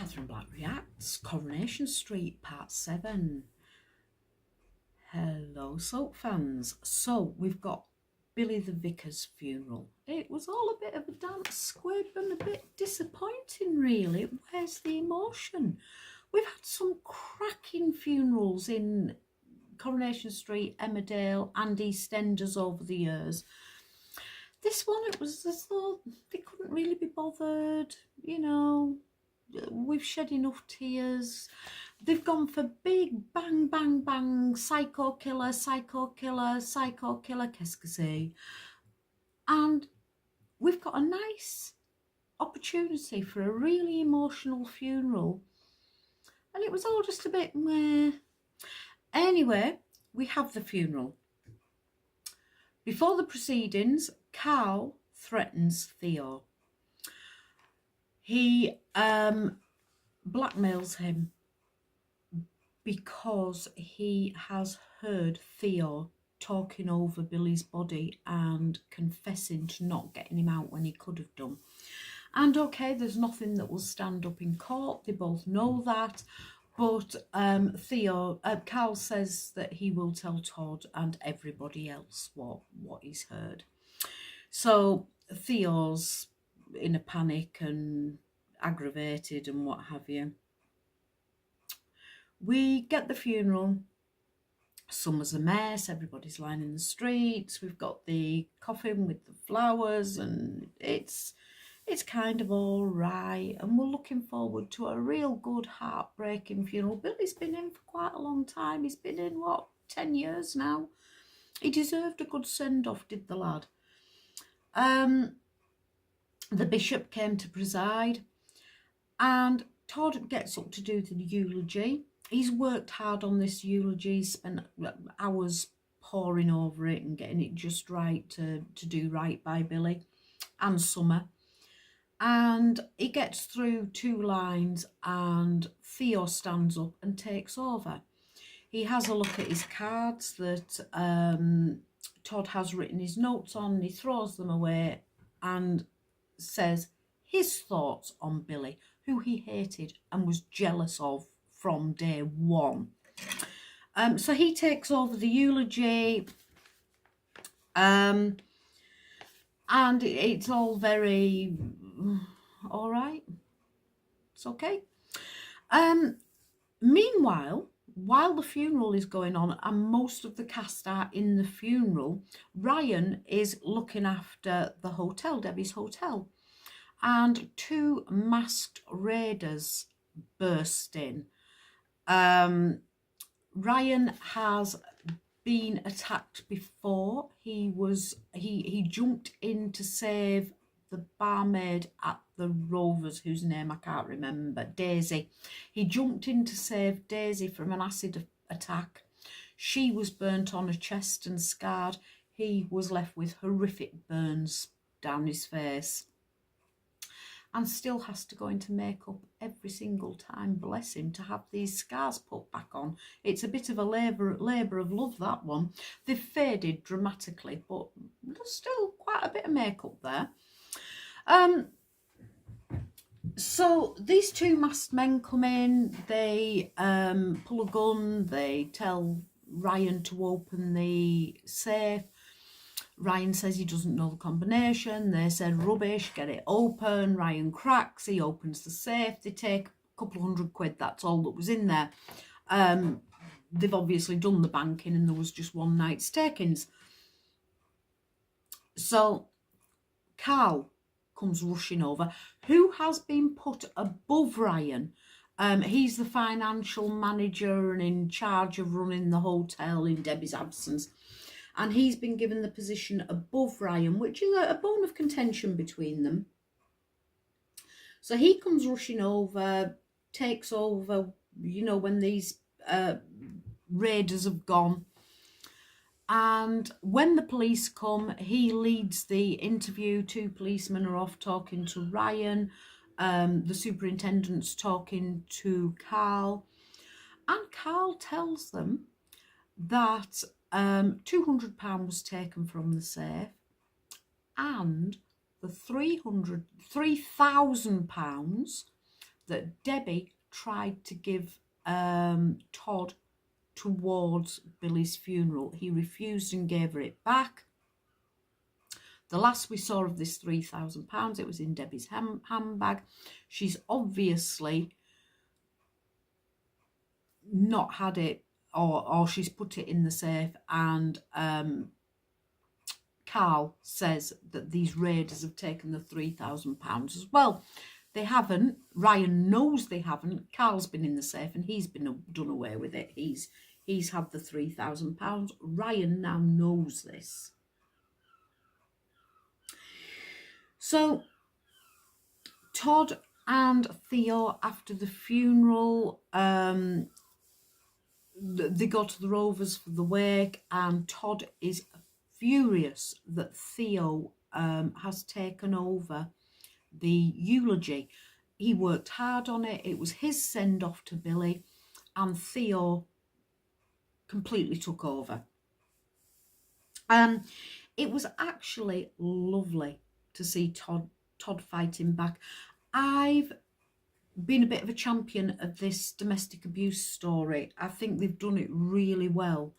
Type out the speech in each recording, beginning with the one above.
Katherine Black Reacts, Coronation Street, Part 7. Hello, soap fans. So, we've got Billy the Vicar's funeral. It was all a bit of a damp squib and a bit disappointing, really. Where's the emotion? We've had some cracking funerals in Coronation Street, Emmerdale and EastEnders over the years. This one, it was as though they couldn't really be bothered, you know. We've shed enough tears. They've gone for big bang, bang, bang, psycho killer, psycho killer, psycho killer, qu'est-ce que c'est? And we've got a nice opportunity for a really emotional funeral. And it was all just a bit meh. Anyway, we have the funeral. Before the proceedings, Carl threatens Theo. He blackmails him because he has heard Theo talking over Billy's body and confessing to not getting him out when he could have done. And okay, there's nothing that will stand up in court. They both know that. But Carl says that he will tell Todd and everybody else what he's heard. So Theo's in a panic and aggravated and what have you. We get the funeral. Summer's a mess, everybody's lying in the streets. We've got the coffin with the flowers and it's kind of all right, and we're looking forward to a real good heartbreaking funeral. Billy's been in for quite a long time. He's been in, 10 years now. He deserved a good send-off, did the lad. The bishop came to preside and Todd gets up to do the eulogy. He's worked hard on this eulogy, spent hours poring over it and getting it just right to do right by Billy and Summer. And he gets through 2 lines and Theo stands up and takes over. He has a look at his cards that Todd has written his notes on, and he throws them away and says his thoughts on Billy, who he hated and was jealous of from day one. So he takes over the eulogy, and it's all very all right. It's okay. Meanwhile, while the funeral is going on and most of the cast are in the funeral, Ryan is looking after the hotel, Debbie's hotel, and 2 masked raiders burst in. Ryan has been attacked before. He jumped in to save the barmaid at the Rovers, whose name I can't remember, Daisy. He jumped in to save Daisy from an acid attack. She was burnt on her chest and scarred. He was left with horrific burns down his face and still has to go into makeup every single time, bless him, to have these scars put back on. It's a bit of a labour of love, that one. They've faded dramatically, but there's still quite a bit of makeup there. So these 2 masked men come in, they pull a gun, they tell Ryan to open the safe. Ryan says he doesn't know the combination. They said rubbish, get it open. Ryan cracks, he opens the safe. They take a couple of £100, that's all that was in there. They've obviously done the banking and there was just one night's takings. So Carl comes rushing over, who has been put above Ryan. He's the financial manager and in charge of running the hotel in Debbie's absence. And he's been given the position above Ryan, which is a bone of contention between them. So he comes rushing over, takes over, you know, when these raiders have gone. And when the police come, he leads the interview. 2 policemen are off talking to Ryan. The superintendent's talking to Carl. And Carl tells them that £200 was taken from the safe and the £3,000 that Debbie tried to give Todd towards Billy's funeral. He refused and gave her it back. The last we saw of this £3,000, it was in Debbie's handbag. She's obviously not had it, or she's put it in the safe, and Carl says that these raiders have taken the £3,000 as well. They haven't. Ryan knows they haven't. Carl's been in the safe and he's been done away with it. He's had the £3,000. Ryan now knows this. So Todd and Theo, after the funeral, they go to the Rovers for the wake, and Todd is furious that Theo has taken over the eulogy. He worked hard on it. It was his send-off to Billy, and Theo completely took over. It was actually lovely to see Todd fighting back. I've been a bit of a champion of this domestic abuse story. I think they've done it really well.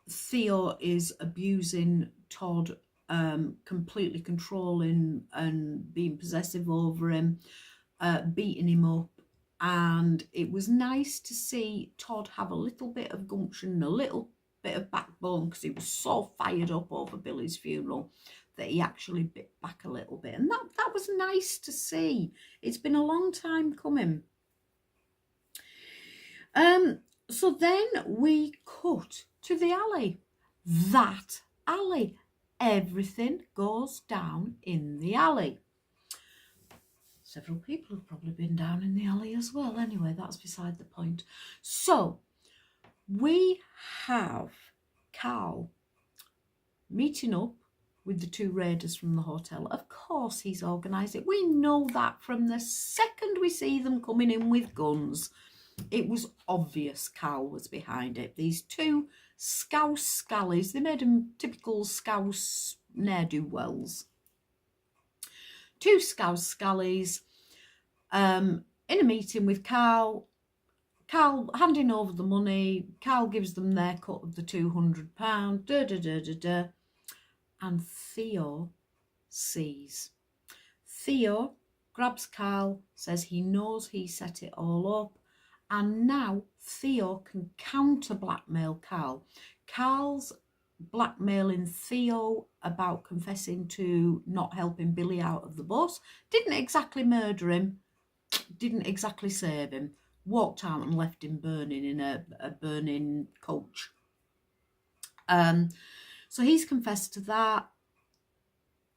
Theo is abusing Todd, completely controlling and being possessive over him, beating him up. And it was nice to see Todd have a little bit of gumption, a little bit of backbone, because he was so fired up over Billy's funeral that he actually bit back a little bit. And that was nice to see. It's been a long time coming. So then we cut to the alley. That alley. Everything goes down in the alley. Several people have probably been down in the alley as well. Anyway, that's beside the point. So we have Carl meeting up with the two raiders from the hotel. Of course he's organised it. We know that from the second we see them coming in with guns. It was obvious Carl was behind it. These two Scouse scallies, they made them typical Scouse ne'er-do-wells. Two Scouse scallies in a meeting with Carl. Carl handing over the money. Carl gives them their cut of the £200. And Theo sees. Theo grabs Carl, says he knows he set it all up, and now Theo can counter blackmail Carl. Carl's blackmailing Theo about confessing to not helping Billy out of the bus. Didn't exactly murder him, didn't exactly save him. Walked out and left him burning in a burning coach. So he's confessed to that.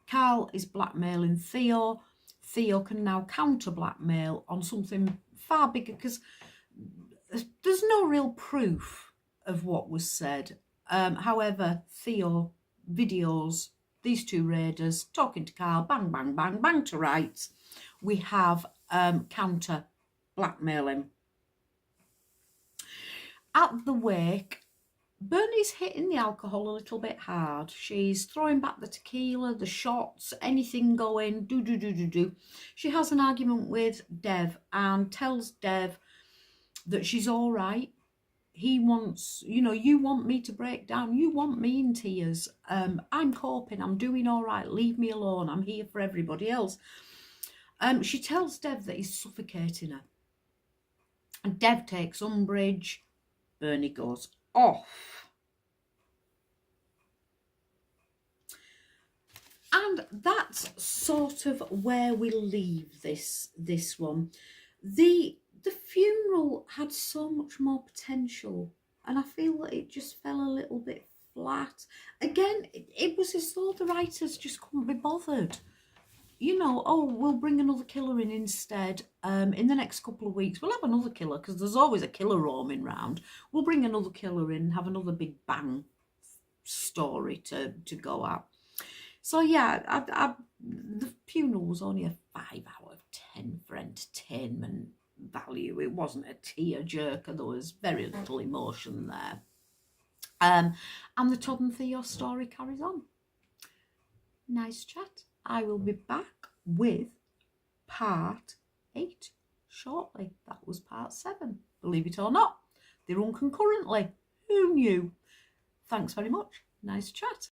Carl is blackmailing Theo. Theo can now counter blackmail on something far bigger, because there's no real proof of what was said. However, Theo videos these two raiders talking to Carl, bang, bang, bang, bang to rights. We have counter blackmailing. At the wake, Bernie's hitting the alcohol a little bit hard. She's throwing back the tequila, the shots, anything going, do. She has an argument with Dev and tells Dev that she's all right. He wants, you want me to break down. You want me in tears. I'm coping. I'm doing all right. Leave me alone. I'm here for everybody else. She tells Dev that he's suffocating her. And Dev takes umbrage. Bernie goes off. And that's sort of where we leave this one. The funeral had so much more potential, and I feel that it just fell a little bit flat. Again, it was as though the writers just couldn't be bothered. We'll bring another killer in instead. In the next couple of weeks, we'll have another killer, because there's always a killer roaming round. We'll bring another killer in, have another big bang story to go at. So yeah, the funeral was only a 5 out of 10 for entertainment value. It wasn't a tear-jerker. There was very little emotion there. And the Todd and Theo story carries on. Nice chat. I will be back with part 8 shortly. That was part 7. Believe it or not, they run concurrently. Who knew? Thanks very much. Nice chat.